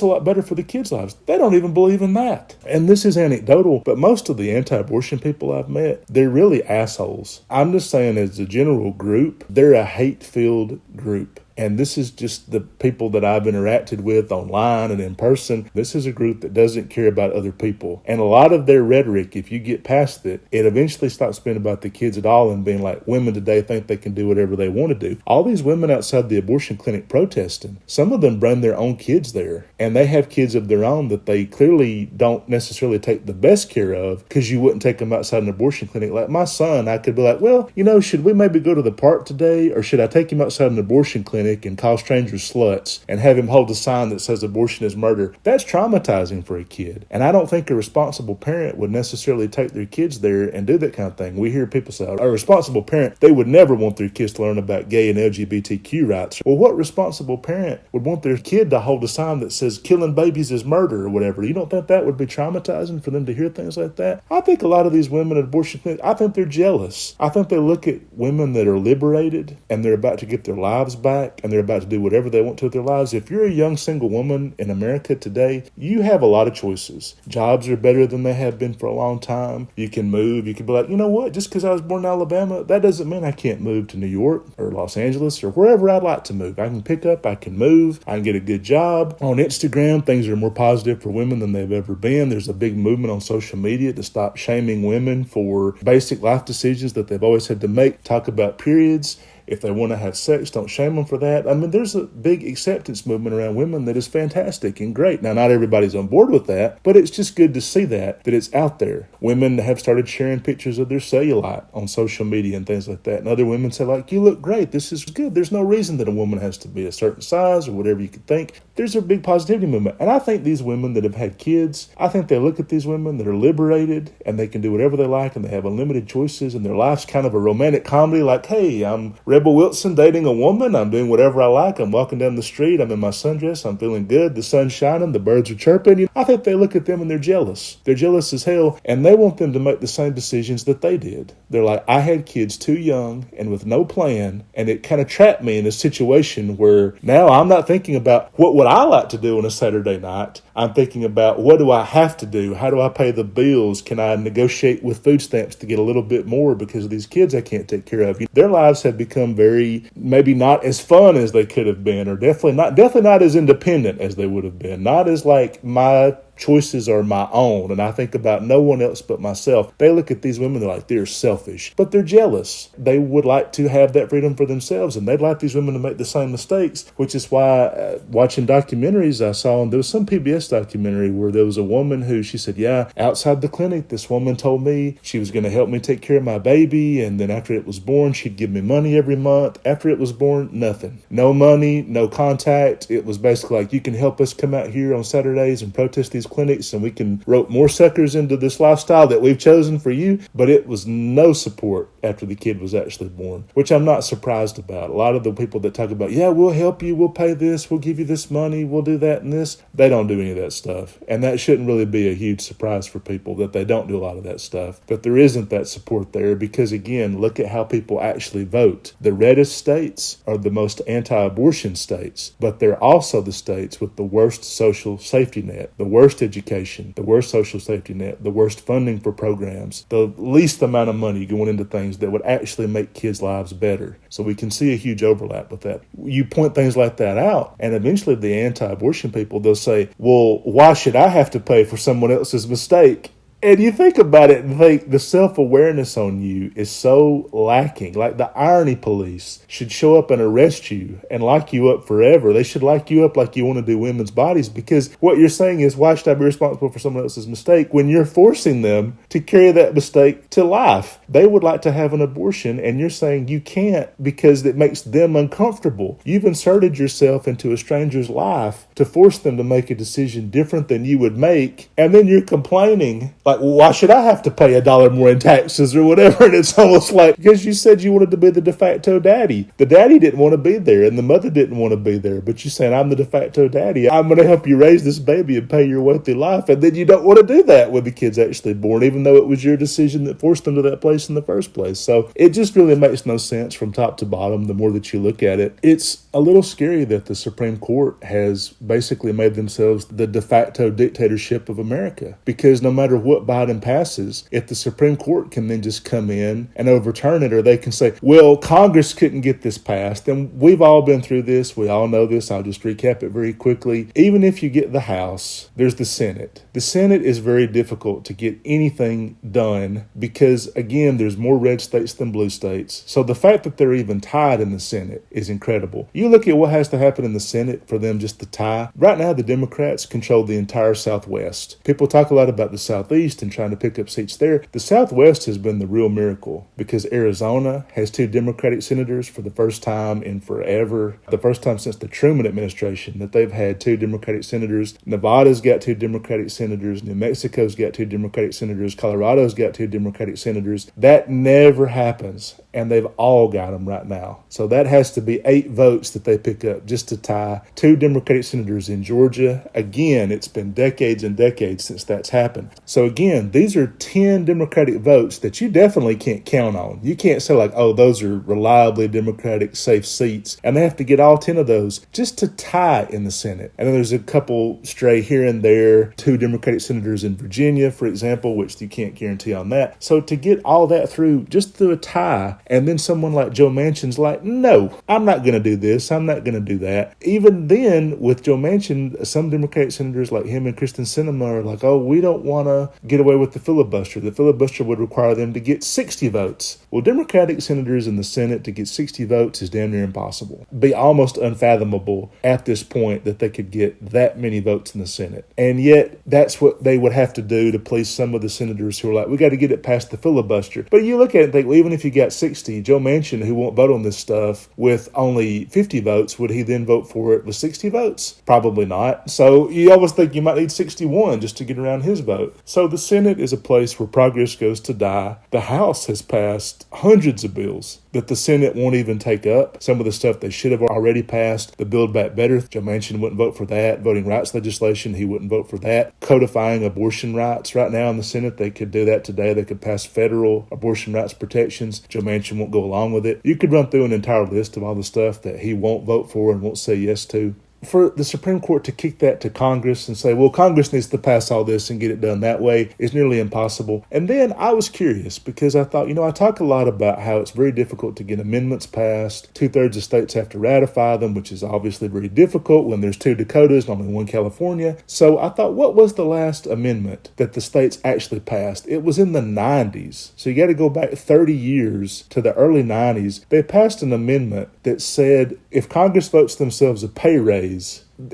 lot better for the kids' lives. They don't even believe in that. And this is anecdotal, but most of the anti-abortion people I've met, they're really assholes. I'm just saying as a general group, they're a hate-filled group. And this is just the people that I've interacted with online and in person. This is a group that doesn't care about other people. And a lot of their rhetoric, if you get past it, it eventually stops being about the kids at all and being like, women today think they can do whatever they want to do. All these women outside the abortion clinic protesting, some of them bring their own kids there. And they have kids of their own that they clearly don't necessarily take the best care of because you wouldn't take them outside an abortion clinic. Like my son, I could be like, well, should we maybe go to the park today? Or should I take him outside an abortion clinic and call strangers sluts and have him hold a sign that says abortion is murder? That's traumatizing for a kid. And I don't think a responsible parent would necessarily take their kids there and do that kind of thing. We hear people say, a responsible parent, they would never want their kids to learn about gay and LGBTQ rights. Well, what responsible parent would want their kid to hold a sign that says killing babies is murder or whatever? You don't think that would be traumatizing for them to hear things like that? I think a lot of these women at abortion clinics, I think they're jealous. I think they look at women that are liberated and they're about to get their lives back and they're about to do whatever they want to with their lives. If you're a young single woman in America today, you have a lot of choices. Jobs are better than they have been for a long time. You can move. You can be like, you know what? Just because I was born in Alabama, that doesn't mean I can't move to New York or Los Angeles or wherever I'd like to move. I can pick up, I can move, I can get a good job. On Instagram, things are more positive for women than they've ever been. There's a big movement on social media to stop shaming women for basic life decisions that they've always had to make. Talk about periods. If they want to have sex, don't shame them for that. I mean, there's a big acceptance movement around women that is fantastic and great. Now, not everybody's on board with that, but it's just good to see that it's out there. Women have started sharing pictures of their cellulite on social media and things like that. And other women say, like, you look great. This is good. There's no reason that a woman has to be a certain size or whatever you could think. There's a big positivity movement. And I think these women that have had kids, I think they look at these women that are liberated and they can do whatever they like and they have unlimited choices and their life's kind of a romantic comedy like, hey, I'm rebel Rebel Wilson dating a woman. I'm doing whatever I like. I'm walking down the street. I'm in my sundress. I'm feeling good. The sun's shining. The birds are chirping. I think they look at them and they're jealous. They're jealous as hell, and they want them to make the same decisions that they did. They're like, I had kids too young and with no plan, and it kind of trapped me in a situation where now I'm not thinking about what would I like to do on a Saturday night. I'm thinking about what do I have to do? How do I pay the bills? Can I negotiate with food stamps to get a little bit more because of these kids I can't take care of? Their lives have become very, maybe not as fun as they could have been, or definitely not as independent as they would have been. Not as like my choices are my own, and I think about no one else but myself. They look at these women, they're like, they're selfish, but they're jealous. They would like to have that freedom for themselves, and they'd like these women to make the same mistakes, which is why watching documentaries I saw, and there was some PBS documentary where there was a woman who, she said, yeah, outside the clinic, this woman told me she was going to help me take care of my baby, and then after it was born, she'd give me money every month. After it was born, nothing. No money, no contact. It was basically like, you can help us come out here on Saturdays and protest these clinics, and we can rope more suckers into this lifestyle that we've chosen for you. But it was no support after the kid was actually born, which I'm not surprised about. A lot of the people that talk about, yeah, we'll help you, we'll pay this, we'll give you this money, we'll do that and this, they don't do any of that stuff. And that shouldn't really be a huge surprise for people that they don't do a lot of that stuff. But there isn't that support there because, again, look at how people actually vote. The reddest states are the most anti-abortion states, but they're also the states with the worst social safety net, the worst education, the worst social safety net, the worst funding for programs, the least amount of money going into things that would actually make kids' lives better. So we can see a huge overlap with that. You point things like that out, and eventually the anti-abortion people, they'll say, well, why should I have to pay for someone else's mistake? And you think about it and think the self-awareness on you is so lacking. Like the irony police should show up and arrest you and lock you up forever. They should lock you up like you want to do women's bodies, because what you're saying is, why should I be responsible for someone else's mistake when you're forcing them to carry that mistake to life? They would like to have an abortion, and you're saying you can't because it makes them uncomfortable. You've inserted yourself into a stranger's life to force them to make a decision different than you would make, and then you're complaining like, well, why should I have to pay $1 more in taxes or whatever? And it's almost like, because you said you wanted to be the de facto daddy. The daddy didn't want to be there, and the mother didn't want to be there. But you're saying, I'm the de facto daddy. I'm going to help you raise this baby and pay your way through life. And then you don't want to do that when the kid's actually born, even though it was your decision that forced them to that place in the first place. So it just really makes no sense from top to bottom the more that you look at it. It's a little scary that the Supreme Court has basically made themselves the de facto dictatorship of America, because no matter what Biden passes, if the Supreme Court can then just come in and overturn it, or they can say, well, Congress couldn't get this passed, and we've all been through this, we all know this, I'll just recap it very quickly. Even if you get the House, there's the Senate. The Senate is very difficult to get anything done because, again, there's more red states than blue states. So the fact that they're even tied in the Senate is incredible. You look at what has to happen in the Senate for them just to tie. Right now, the Democrats control the entire Southwest. People talk a lot about the Southeast and trying to pick up seats there. The Southwest has been the real miracle because Arizona has 2 Democratic senators for the first time in forever. The first time since the Truman administration that they've had 2 Democratic senators. Nevada's got 2 Democratic senators. New Mexico's got 2 Democratic senators. Colorado's got 2 Democratic senators. That never happens, and they've all got them right now. So that has to be 8 votes that they pick up just to tie 2 Democratic senators in Georgia. Again, it's been decades and decades since that's happened. So again, these are 10 Democratic votes that you definitely can't count on. You can't say like, oh, those are reliably Democratic safe seats, and they have to get all 10 of those just to tie in the Senate. And then there's a couple stray here and there, 2 Democratic senators in Virginia, for example, which you can't guarantee on that. So to get all that through just through a tie, and then someone like Joe Manchin's like, no, I'm not going to do this, I'm not going to do that. Even then, with Joe Manchin, some Democratic senators like him and Kristen Sinema are like, oh, we don't want to get away with the filibuster. The filibuster would require them to get 60 votes. Well, Democratic senators in the Senate to get 60 votes is damn near impossible. It'd be almost unfathomable at this point that they could get that many votes in the Senate. And yet, that's what they would have to do to please some of the senators who are like, we got to get it past the filibuster. But you look at it and think, well, even if you got 60, Joe Manchin, who won't vote on this stuff, with only 50 votes, would he then vote for it with 60 votes? Probably not. So you always think you might need 61 just to get around his vote. So the Senate is a place where progress goes to die. The House has passed hundreds of bills. that the Senate won't even take up. Some of the stuff they should have already passed. The Build Back Better, Joe Manchin wouldn't vote for that. Voting rights legislation, he wouldn't vote for that. Codifying abortion rights right now in the Senate, they could do that today. They could pass federal abortion rights protections. Joe Manchin won't go along with it. You could run through an entire list of all the stuff that he won't vote for and won't say yes to. For the Supreme Court to kick that to Congress and say, well, Congress needs to pass all this and get it done that way is nearly impossible. And then I was curious because I thought, I talk a lot about how it's very difficult to get amendments passed. 2/3 of states have to ratify them, which is obviously very difficult when there's 2 Dakotas and only 1 California. So I thought, what was the last amendment that the states actually passed? It was in the 90s. So you got to go back 30 years to the early 90s. They passed an amendment that said if Congress votes themselves a pay raise,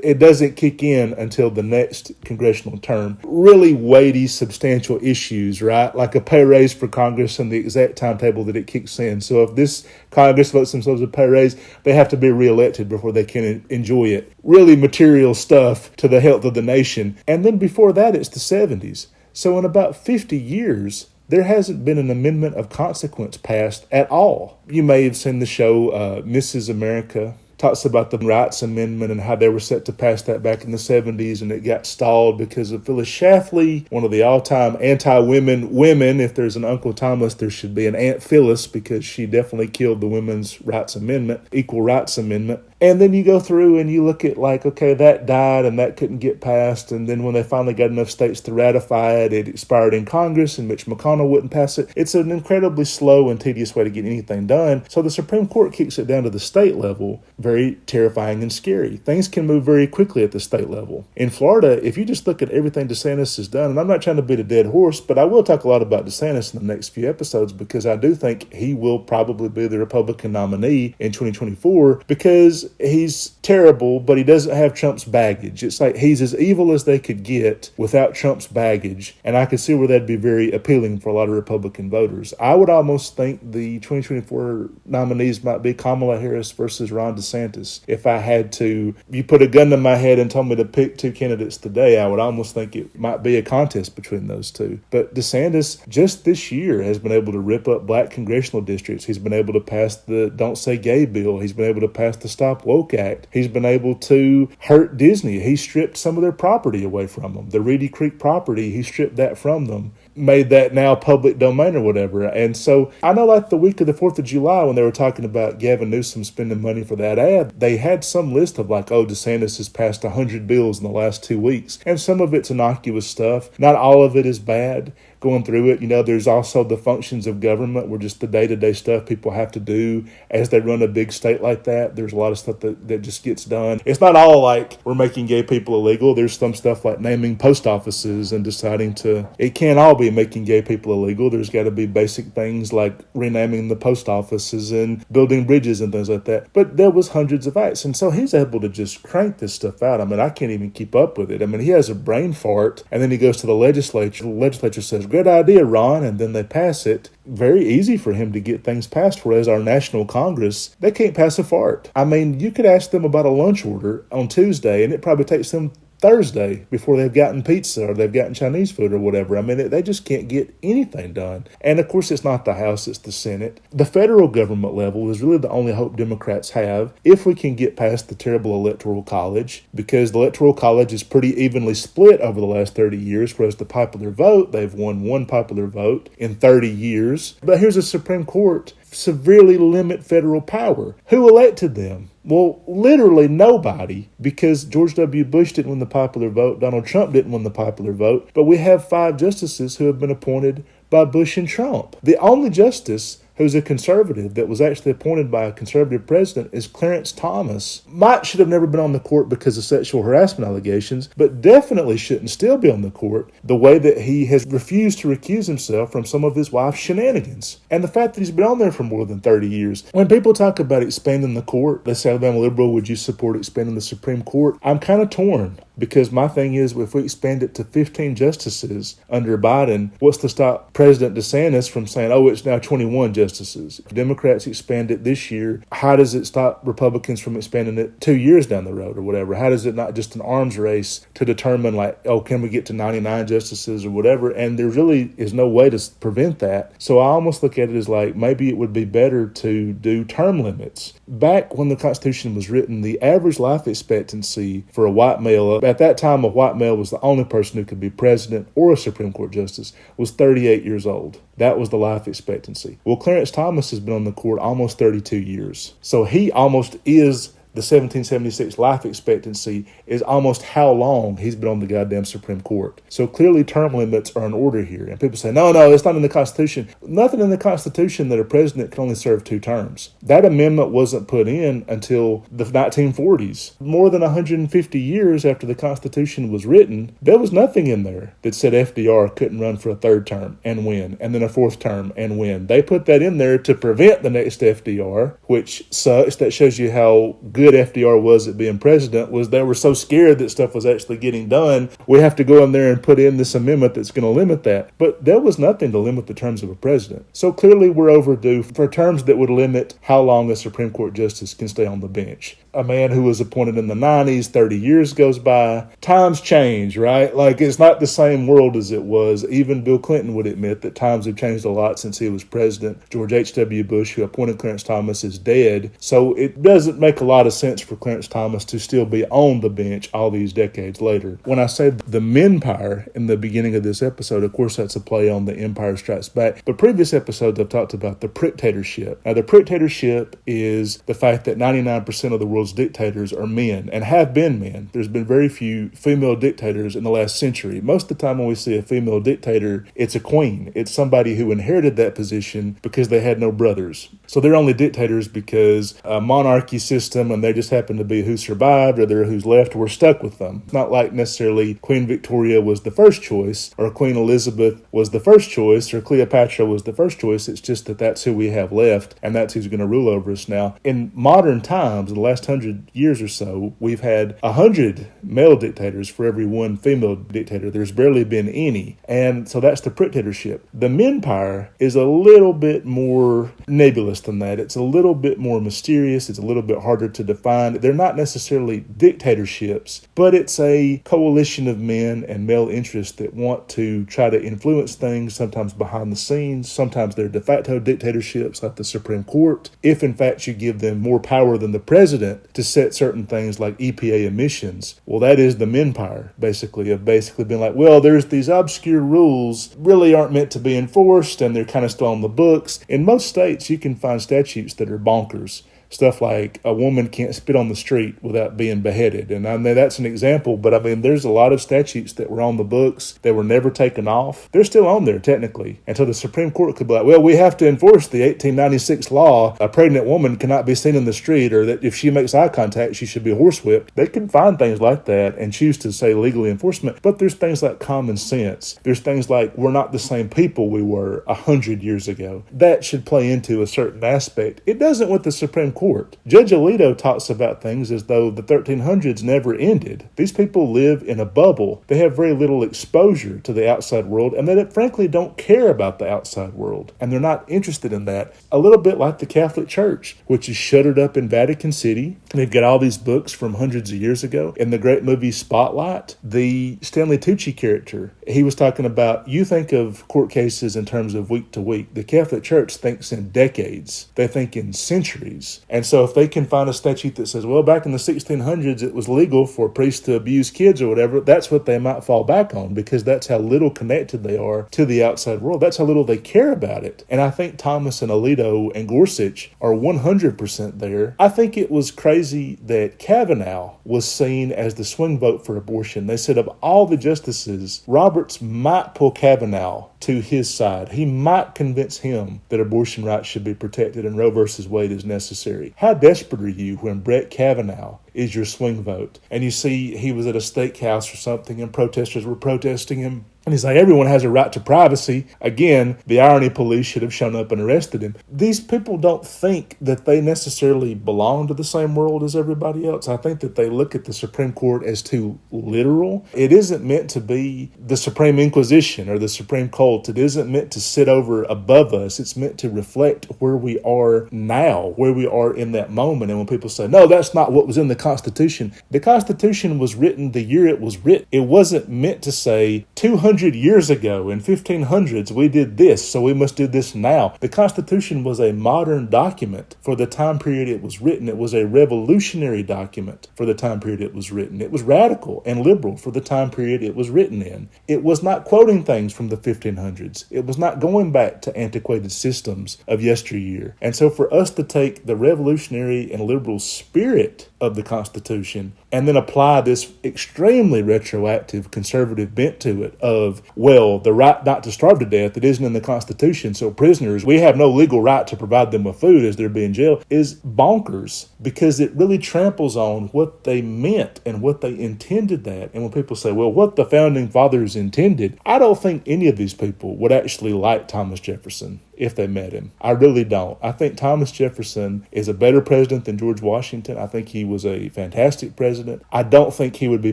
it doesn't kick in until the next congressional term. Really weighty, substantial issues, right? Like a pay raise for Congress and the exact timetable that it kicks in. So if this Congress votes themselves a pay raise, they have to be reelected before they can enjoy it. Really material stuff to the health of the nation. And then before that, it's the 70s. So in about 50 years, there hasn't been an amendment of consequence passed at all. You may have seen the show Mrs. America. Talks about the Rights Amendment and how they were set to pass that back in the 70s, and it got stalled because of Phyllis Schlafly, one of the all-time anti-women. If there's an Uncle Thomas, there should be an Aunt Phyllis because she definitely killed the Women's Rights Amendment, Equal Rights Amendment. And then you go through and you look at okay, that died and that couldn't get passed. And then when they finally got enough states to ratify it, it expired in Congress and Mitch McConnell wouldn't pass it. It's an incredibly slow and tedious way to get anything done. So the Supreme Court kicks it down to the state level. Very terrifying and scary. Things can move very quickly at the state level. In Florida, if you just look at everything DeSantis has done, and I'm not trying to beat a dead horse, but I will talk a lot about DeSantis in the next few episodes because I do think he will probably be the Republican nominee in 2024 because he's terrible, but he doesn't have Trump's baggage. It's like he's as evil as they could get without Trump's baggage, and I could see where that'd be very appealing for a lot of Republican voters. I would almost think the 2024 nominees might be Kamala Harris versus Ron DeSantis. If I had to, you put a gun to my head and told me to pick 2 candidates today, I would almost think it might be a contest between those 2. But DeSantis, just this year, has been able to rip up black congressional districts. He's been able to pass the Don't Say Gay bill. He's been able to pass the Stop Woke Act. He's been able to hurt Disney. He stripped some of their property away from them. The Reedy Creek property, he stripped that from them, made that now public domain or whatever. And so I know like the week of the 4th of July when they were talking about Gavin Newsom spending money for that ad, they had some list of DeSantis has passed 100 bills in the last 2 weeks. And some of it's innocuous stuff. Not all of it is bad. Going through it, there's also the functions of government where just the day-to-day stuff people have to do as they run a big state like that. There's a lot of stuff that just gets done. It's not all like we're making gay people illegal. There's some stuff like naming post offices and deciding it can't all be making gay people illegal. There's got to be basic things like renaming the post offices and building bridges and things like that. But there was hundreds of acts. And so he's able to just crank this stuff out. I can't even keep up with it. He has a brain fart and then he goes to the legislature. The legislature says, "Good idea, Ron," and then they pass it. Very easy for him to get things passed, whereas our national Congress, they can't pass a fart. You could ask them about a lunch order on Tuesday, and it probably takes them Thursday before they've gotten pizza or they've gotten Chinese food or whatever. They just can't get anything done. And of course, it's not the House, it's the Senate. The federal government level is really the only hope Democrats have if we can get past the terrible Electoral College, because the Electoral College is pretty evenly split over the last 30 years, whereas the popular vote, they've won 1 popular vote in 30 years. But here's a Supreme Court severely limit federal power. Who elected them? Well, literally nobody, because George W. Bush didn't win the popular vote, Donald Trump didn't win the popular vote, but we have 5 justices who have been appointed by Bush and Trump. The only justice who's a conservative that was actually appointed by a conservative president is Clarence Thomas. Should have never been on the court because of sexual harassment allegations, but definitely shouldn't still be on the court the way that he has refused to recuse himself from some of his wife's shenanigans. And the fact that he's been on there for more than 30 years. When people talk about expanding the court, they say, Alabama liberal, would you support expanding the Supreme Court? I'm kind of torn. Because my thing is, if we expand it to 15 justices under Biden, what's to stop President DeSantis from saying, oh, it's now 21 justices? If Democrats expand it this year, how does it stop Republicans from expanding it 2 years down the road or whatever? How does it not just an arms race to determine like, oh, can we get to 99 justices or whatever? And there really is no way to prevent that. So I almost look at it as like, maybe it would be better to do term limits. Back when the Constitution was written, the average life expectancy for a white male, at that time a white male was the only person who could be president or a Supreme Court justice, was 38 years old. That was the life expectancy. Well, Clarence Thomas has been on the court almost 32 years. So he almost is the 1776 life expectancy is almost how long he's been on the goddamn Supreme Court. So clearly term limits are in order here. And people say, no, it's not in the Constitution. Nothing in the Constitution that a president can only serve 2 terms. That amendment wasn't put in until the 1940s. More than 150 years after the Constitution was written, there was nothing in there that said FDR couldn't run for a 3rd term and win, and then a 4th term and win. They put that in there to prevent the next FDR, which sucks. That shows you how good FDR was at being president. Was they were so scared that stuff was actually getting done, we have to go in there and put in this amendment that's going to limit that. But there was nothing to limit the terms of a president. So clearly we're overdue for terms that would limit how long a Supreme Court justice can stay on the bench. A man who was appointed in the 90s, 30 years goes by. Times change, right? Like, it's not the same world as it was. Even Bill Clinton would admit that times have changed a lot since he was president. George H.W. Bush, who appointed Clarence Thomas, is dead. So it doesn't make a lot of sense for Clarence Thomas to still be on the bench all these decades later. When I say the Menpire in the beginning of this episode, of course that's a play on the Empire Strikes Back. But previous episodes I've talked about the Prictatorship. Now the Prictatorship is the fact that 99% of the world's dictators are men and have been men. There's been very few female dictators in the last century. Most of the time when we see a female dictator, it's a queen. It's somebody who inherited that position because they had no brothers. So they're only dictators because a monarchy system, and they just happen to be who survived or they're who's left, were stuck with them. It's not like necessarily Queen Victoria was the first choice or Queen Elizabeth was the first choice or Cleopatra was the first choice. It's just that that's who we have left and that's who's going to rule over us now. In modern times, in the last 100 years or so, we've had 100 male dictators for every one female dictator. There's barely been any. And so that's the Prictatorship. The Menpire is a little bit more nebulous than that. It's a little bit more mysterious. It's a little bit harder to define. They're not necessarily dictatorships, but it's a coalition of men and male interests that want to try to influence things, sometimes behind the scenes. Sometimes they're de facto dictatorships like the Supreme Court. If in fact you give them more power than the president to set certain things like EPA emissions, well, that is the Menpire, basically, of basically being like, well, there's these obscure rules really aren't meant to be enforced and they're kind of still on the books. In most states, you can find statutes that are bonkers. Stuff like a woman can't spit on the street without being beheaded. And I mean, that's an example, but I mean, there's a lot of statutes that were on the books that were never taken off. They're still on there, technically. Until the Supreme Court could be like, well, we have to enforce the 1896 law. A pregnant woman cannot be seen in the street, or that if she makes eye contact, she should be horsewhipped. They can find things like that and choose to say legally enforcement. But there's things like common sense. There's things like we're not the same people we were 100 years ago. That should play into a certain aspect. It doesn't with the Supreme Court. Judge Alito talks about things as though the 1300s never ended. These people live in a bubble. They have very little exposure to the outside world, and they frankly don't care about the outside world, and they're not interested in that. A little bit like the Catholic Church, which is shuttered up in Vatican City. They've got all these books from hundreds of years ago. In the great movie Spotlight, the Stanley Tucci character, he was talking about, you think of court cases in terms of week to week. The Catholic Church thinks in decades. They think in centuries. And so if they can find a statute that says, well, back in the 1600s, it was legal for priests to abuse kids or whatever, that's what they might fall back on, because that's how little connected they are to the outside world. That's how little they care about it. And I think Thomas and Alito and Gorsuch are 100% there. I think it was crazy that Kavanaugh was seen as the swing vote for abortion. They said of all the justices, Roberts might pull Kavanaugh to his side. He might convince him that abortion rights should be protected and Roe versus Wade is necessary. How desperate are you when Brett Kavanaugh is your swing vote? And you see he was at a steakhouse or something and protesters were protesting him. And he's like, everyone has a right to privacy. Again, the irony police should have shown up and arrested him. These people don't think that they necessarily belong to the same world as everybody else. I think that they look at the Supreme Court as too literal. It isn't meant to be the Supreme Inquisition or the Supreme Cult. It isn't meant to sit over above us. It's meant to reflect where we are now, where we are in that moment. And when people say, no, that's not what was in the Constitution. The Constitution was written the year it was written. It wasn't meant to say 200 years ago in 1500s we did this, so we must do this now. The Constitution was a modern document for the time period it was written. It was a revolutionary document for the time period it was written. It was radical and liberal for the time period it was written in. It was not quoting things from the 1500s. It was not going back to antiquated systems of yesteryear. And so for us to take the revolutionary and liberal spirit of the Constitution and then apply this extremely retroactive conservative bent to it of, well, the right not to starve to death, it isn't in the Constitution, so prisoners, we have no legal right to provide them with food as they're being jailed, is bonkers, because it really tramples on what they meant and what they intended that. And when people say, well, what the founding fathers intended, I don't think any of these people would actually like Thomas Jefferson if they met him. I really don't. I think Thomas Jefferson is a better president than George Washington. I think he was a fantastic president. I don't think he would be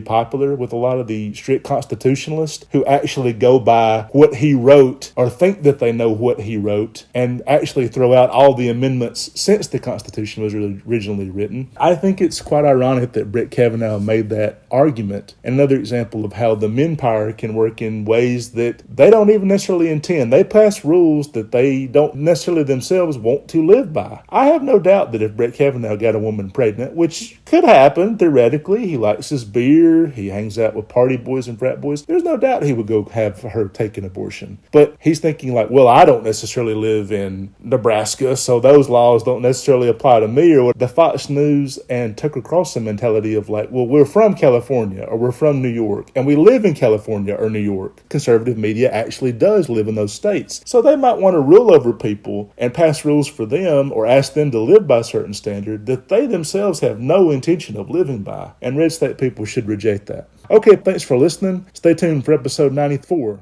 popular with a lot of the strict constitutionalists who actually go by what he wrote or think that they know what he wrote and actually throw out all the amendments since the Constitution was originally written. I think it's quite ironic that Brett Kavanaugh made that argument. Another example of how the Menpire can work in ways that they don't even necessarily intend. They pass rules that they don't necessarily themselves want to live by. I have no doubt that if Brett Kavanaugh got a woman pregnant, which could happen theoretically, he likes his beer, he hangs out with party boys and frat boys, there's no doubt he would go have her take an abortion. But he's thinking like, well, I don't necessarily live in Nebraska, so those laws don't necessarily apply to me, or the Fox News and Tucker Carlson mentality of like, well, we're from California or we're from New York and we live in California or New York. Conservative media actually does live in those states. So they might want to rule over people and pass rules for them or ask them to live by a certain standard that they themselves have no intention of living by. And red state people should reject that. Okay, thanks for listening. Stay tuned for episode 94.